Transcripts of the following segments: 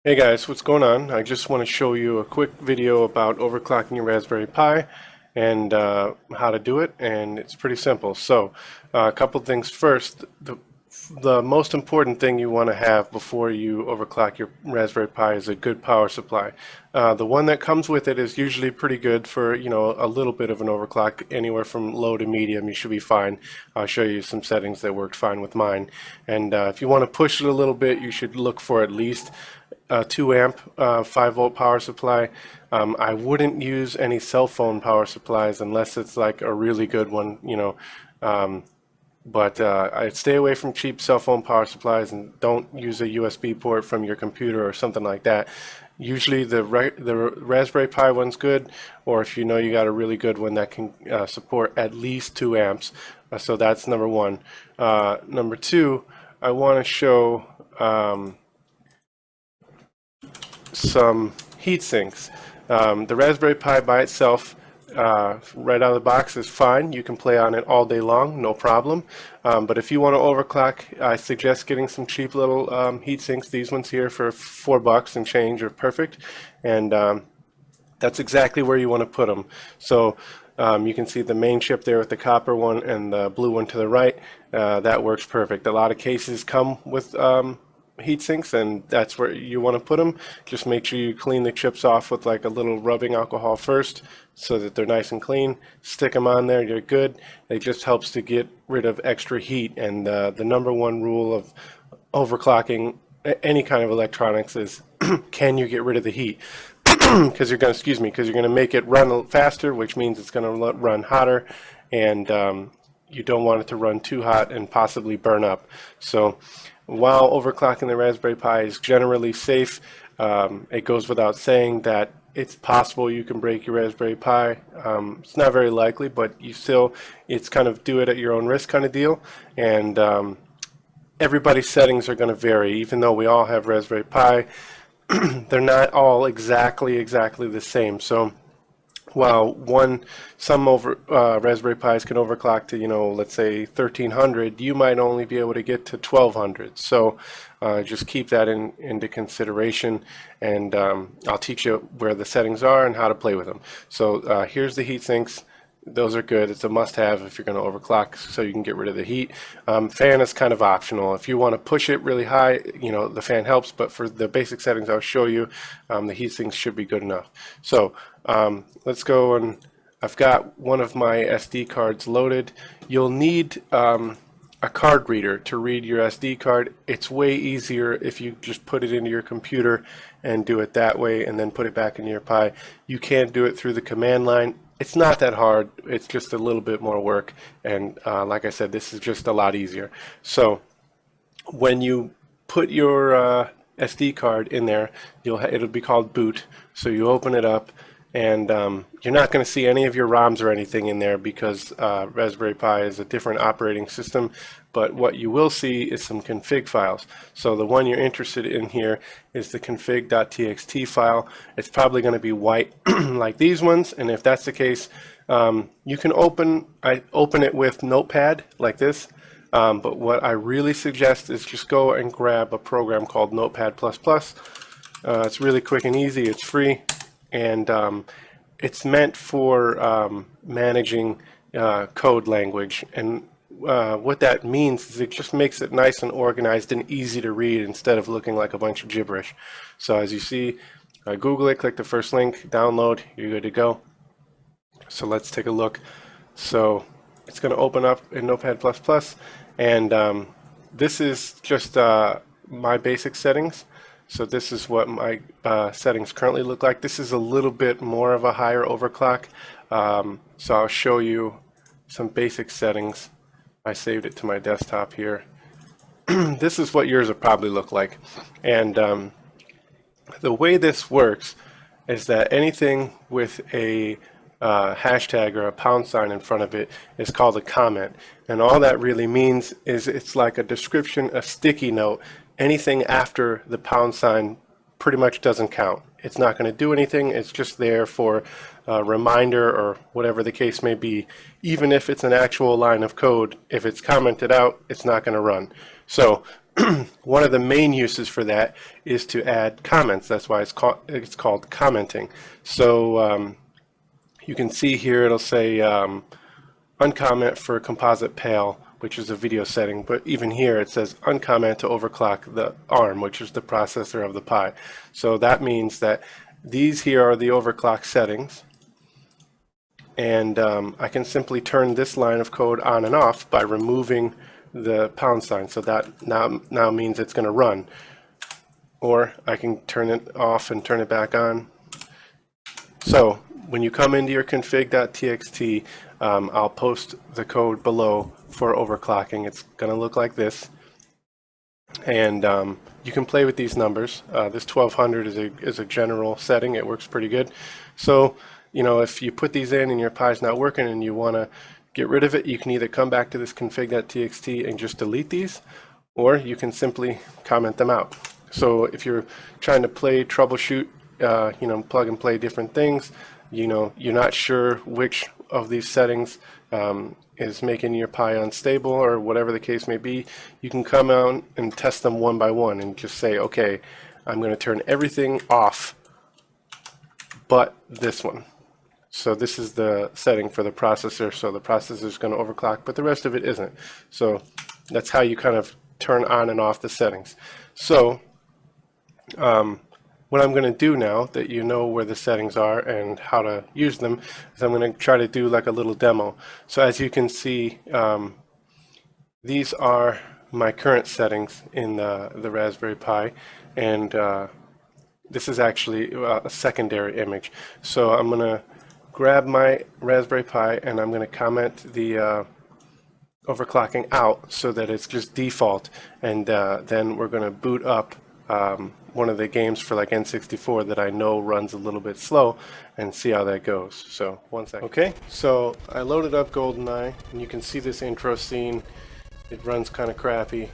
Hey guys, what's going on? I just want to show you a quick video about overclocking your Raspberry Pi and how to do it, and it's pretty simple. So, a couple things first. The most important thing you want to have before you overclock your Raspberry Pi is a good power supply. The one that comes with it is usually pretty good for, a little bit of an overclock, anywhere from low to medium. You should be fine. I'll show you some settings that worked fine with mine. And if you want to push it a little bit, you should look for at least 2 amp 5-volt power supply. I wouldn't use any cell phone power supplies unless it's like a really good one, but I'd stay away from cheap cell phone power supplies and don't use a USB port from your computer or something like that. Usually the Raspberry Pi one's good, or if you know you got a really good one that can support at least 2 amps. So that's number one. Number two, I want to show some heat sinks. The Raspberry Pi by itself, right out of the box, is fine. You can play on it all day long, no problem. But if you want to overclock, I suggest getting some cheap little heat sinks. These ones here for $4 and change are perfect, and that's exactly where you want to put them. So you can see the main chip there with the copper one and the blue one to the right. That works perfect. A lot of cases come with heat sinks, and that's where you want to put them. Just make sure you clean the chips off with like a little rubbing alcohol first so that they're nice and clean. Stick them on there, you're good. It just helps to get rid of extra heat, and the number one rule of overclocking any kind of electronics is can you get rid of the heat? Because you're going to, because you're going to make it run faster, which means it's going to run hotter, and you don't want it to run too hot and possibly burn up. So while overclocking the Raspberry Pi is generally safe, it goes without saying that it's possible you can break your Raspberry Pi. It's not very likely, but it's kind of do it at your own risk kind of deal. And everybody's settings are going to vary. Even though we all have Raspberry Pi, they're not all exactly the same. So while some Raspberry Pis can overclock to, let's say 1300, you might only be able to get to 1200. So just keep that into consideration, and I'll teach you where the settings are and how to play with them. So here's the heat sinks. Those are good. It's a must-have if you're going to overclock, so you can get rid of the heat. Fan is kind of optional. If you want to push it really high, the fan helps, but for the basic settings I'll show you, the heat sinks should be good enough. So let's go, and I've got one of my SD cards loaded. You'll need a card reader to read your SD card. It's way easier if you just put it into your computer and do it that way and then put it back into your Pi. You can't do it through the command line. It's not that hard. It's just a little bit more work, and like I said, this is just a lot easier. So when you put your SD card in there, it'll be called boot. So you open it up, and you're not going to see any of your ROMs or anything in there because Raspberry Pi is a different operating system. But what you will see is some config files. So the one you're interested in here is the config.txt file. It's probably going to be white like these ones, and if that's the case, you can open it with Notepad like this. But what I really suggest is just go and grab a program called Notepad++. It's really quick and easy. It's free, and it's meant for managing code language. And what that means is it just makes it nice and organized and easy to read instead of looking like a bunch of gibberish. So as you see, Google it, click the first link, download, you're good to go. So let's take a look. So it's going to open up in Notepad++, and this is just my basic settings. So this is what my settings currently look like. This is a little bit more of a higher overclock. So I'll show you some basic settings. I saved it to my desktop here. This is what yours will probably look like. And the way this works is that anything with a hashtag or a pound sign in front of it is called a comment. And all that really means is it's like a description, a sticky note. Anything after the pound sign pretty much doesn't count. It's not going to do anything. It's just there for a reminder or whatever the case may be. Even if it's an actual line of code, if it's commented out, it's not going to run. So one of the main uses for that is to add comments. That's why it's called commenting. So you can see here it'll say uncomment for composite pale, which is a video setting, but even here it says uncomment to overclock the ARM, which is the processor of the Pi. So that means that these here are the overclock settings, and I can simply turn this line of code on and off by removing the pound sign. So that now means it's going to run, or I can turn it off and turn it back on. So when you come into your config.txt, I'll post the code below for overclocking. It's going to look like this, and you can play with these numbers. This 1200 is a general setting. It works pretty good. So you know, if you put these in and your Pi's not working and you want to get rid of it, you can either come back to this config.txt and just delete these, or you can simply comment them out. So if you're trying to troubleshoot, you know, plug and play different things, you know, you're not sure which of these settings is making your Pi unstable or whatever the case may be, you can come out and test them one by one and just say, okay, I'm going to turn everything off but this one. So this is the setting for the processor, so the processor is going to overclock, but the rest of it isn't. So that's how you kind of turn on and off the settings. So what I'm going to do now that you know where the settings are and how to use them is I'm going to try to do like a little demo. So as you can see, these are my current settings in the Raspberry Pi, and this is actually a secondary image. So I'm going to grab my Raspberry Pi and I'm going to comment the overclocking out so that it's just default, and then we're going to boot up one of the games for like N64 that I know runs a little bit slow and see how that goes. So one second. Okay, so I loaded up GoldenEye and you can see this intro scene. It runs kind of crappy,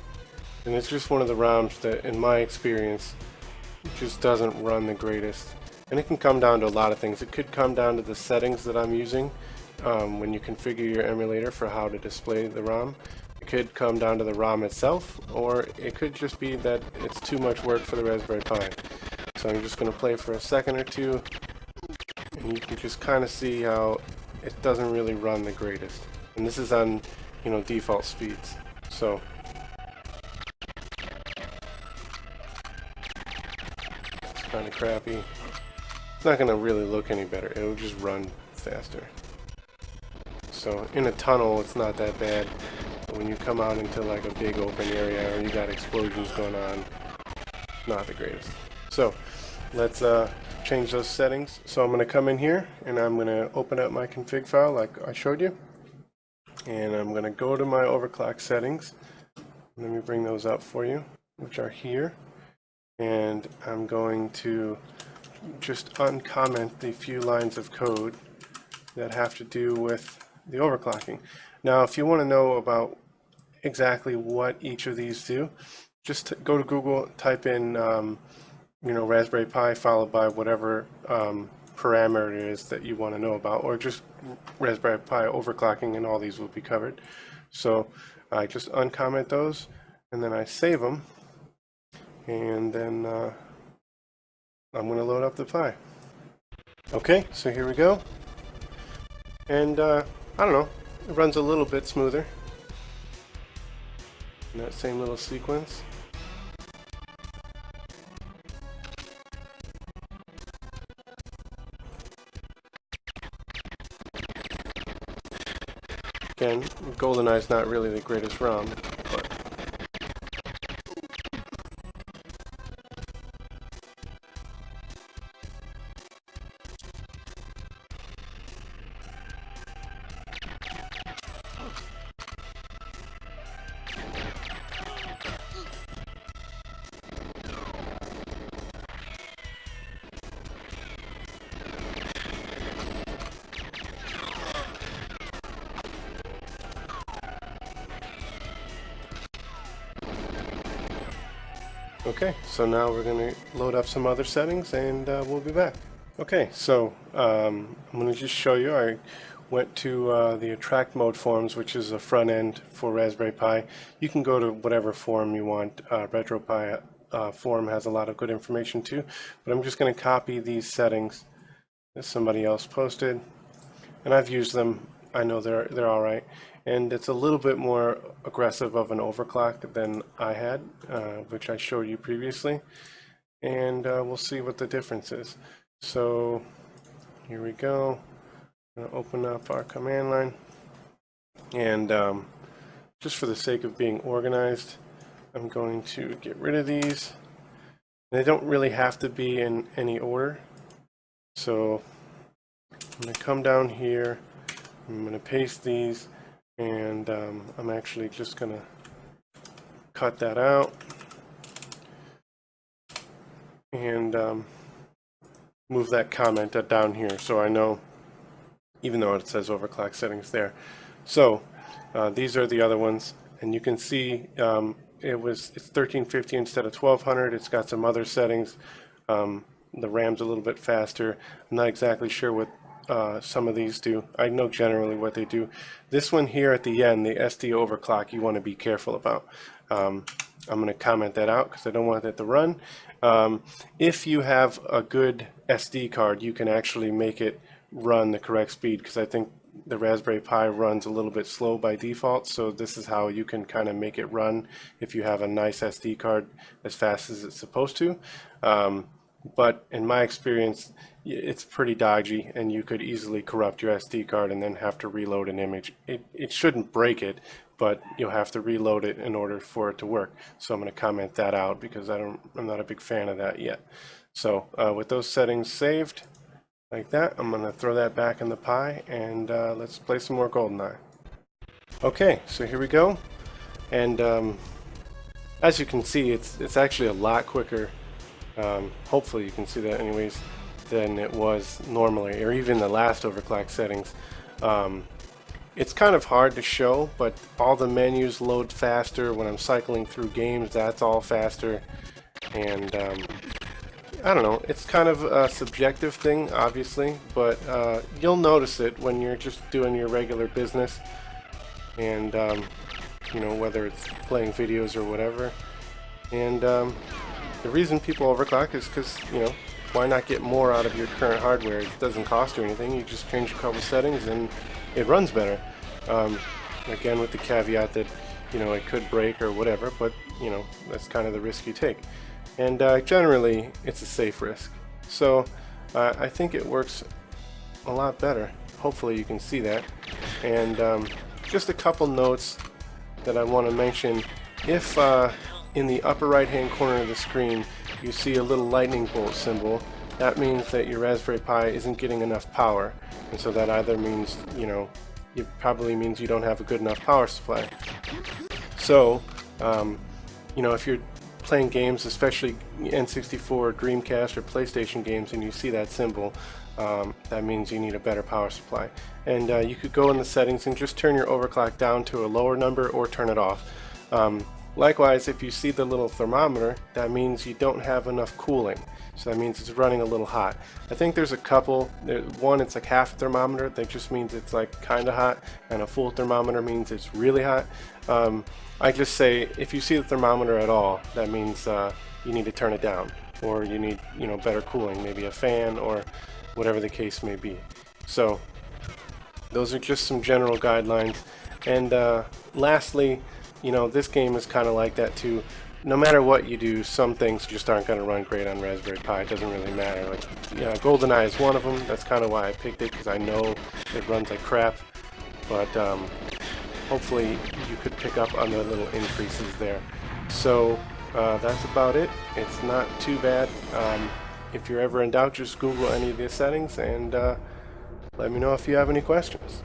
and it's just one of the ROMs that in my experience just doesn't run the greatest. And it can come down to a lot of things. It could come down to the settings that I'm using when you configure your emulator for how to display the ROM. It could come down to the ROM itself, or it could just be that it's too much work for the Raspberry Pi. So I'm just going to play for a second or two, and you can just kind of see how it doesn't really run the greatest. And this is on, you know, default speeds. So it's kind of crappy. It's not going to really look any better. It'll just run faster. So in a tunnel, it's not that bad. But when you come out into like a big open area or you got explosions going on, not the greatest. So let's change those settings. So I'm going to come in here and I'm going to open up my config file like I showed you. And I'm going to go to my overclock settings. Let me bring those up for you, which are here. And I'm going to just uncomment the few lines of code that have to do with the overclocking. Now, if you want to know about exactly what each of these do, just go to Google, type in you know, Raspberry Pi followed by whatever parameter it is that you want to know about, or just Raspberry Pi overclocking, and all these will be covered. So I just uncomment those and then I save them, and then I'm going to load up the Pi. Okay, so here we go. And I don't know, it runs a little bit smoother in that same little sequence. Again, GoldenEye is not really the greatest ROM, but okay, so now we're going to load up some other settings and we'll be back. Okay, so I'm going to just show you, I went to the attract mode forums, which is a front end for Raspberry Pi. You can go to whatever forum you want. RetroPie forum has a lot of good information too, but I'm just going to copy these settings that somebody else posted, and I've used them. I know they're all right, and it's a little bit more aggressive of an overclock than I had, which I showed you previously, and we'll see what the difference is. So here we go. I'm going to open up our command line, and just for the sake of being organized, I'm going to get rid of these. They don't really have to be in any order, so I'm going to come down here, I'm going to paste these, and I'm actually just going to cut that out and move that comment down here so I know, even though it says overclock settings there. So these are the other ones, and you can see it's 1350 instead of 1200. It's got some other settings. The RAM's a little bit faster. I'm not exactly sure what some of these do. I know generally what they do. This one here at the end, the SD overclock, you want to be careful about. I'm going to comment that out because I don't want that to run. If you have a good SD card, you can actually make it run the correct speed, because I think the Raspberry Pi runs a little bit slow by default, so this is how you can kind of make it run if you have a nice SD card as fast as it's supposed to. But in my experience, it's pretty dodgy, and you could easily corrupt your SD card and then have to reload an image. It shouldn't break it, but you'll have to reload it in order for it to work. So I'm going to comment that out because I'm not a big fan of that yet. So with those settings saved like that, I'm going to throw that back in the Pi, and let's play some more GoldenEye. Okay, so here we go, and as you can see, it's actually a lot quicker. Hopefully you can see that anyways, than it was normally, or even the last overclock settings. It's kind of hard to show, but all the menus load faster. When I'm cycling through games, that's all faster, and I don't know, it's kind of a subjective thing, obviously, but you'll notice it when you're just doing your regular business, and you know, whether it's playing videos or whatever. And the reason people overclock is because, you know, why not get more out of your current hardware? It doesn't cost you anything. You just change a couple settings and it runs better. Again, with the caveat that, you know, it could break or whatever, but, you know, that's kind of the risk you take. And generally, it's a safe risk. So I think it works a lot better. Hopefully you can see that. And just a couple notes that I want to mention. If in the upper right hand corner of the screen you see a little lightning bolt symbol, that means that your Raspberry Pi isn't getting enough power. And so that either means, you know, it probably means you don't have a good enough power supply. So, you know, if you're playing games, especially N64 or Dreamcast or PlayStation games, and you see that symbol, that means you need a better power supply. And you could go in the settings and just turn your overclock down to a lower number or turn it off. Likewise, if you see the little thermometer, that means you don't have enough cooling. So that means it's running a little hot. I think there's a couple. One, it's like half a thermometer. That just means it's like kind of hot, and a full thermometer means it's really hot. I just say if you see the thermometer at all, that means you need to turn it down, or you need, you know, better cooling, maybe a fan or whatever the case may be. So those are just some general guidelines. And lastly, you know, this game is kind of like that too. No matter what you do, some things just aren't going to run great on Raspberry Pi. It doesn't really matter. Like, yeah, GoldenEye is one of them. That's kind of why I picked it, because I know it runs like crap. But hopefully you could pick up on the little increases there. So that's about it. It's not too bad. If you're ever in doubt, just Google any of the settings and let me know if you have any questions.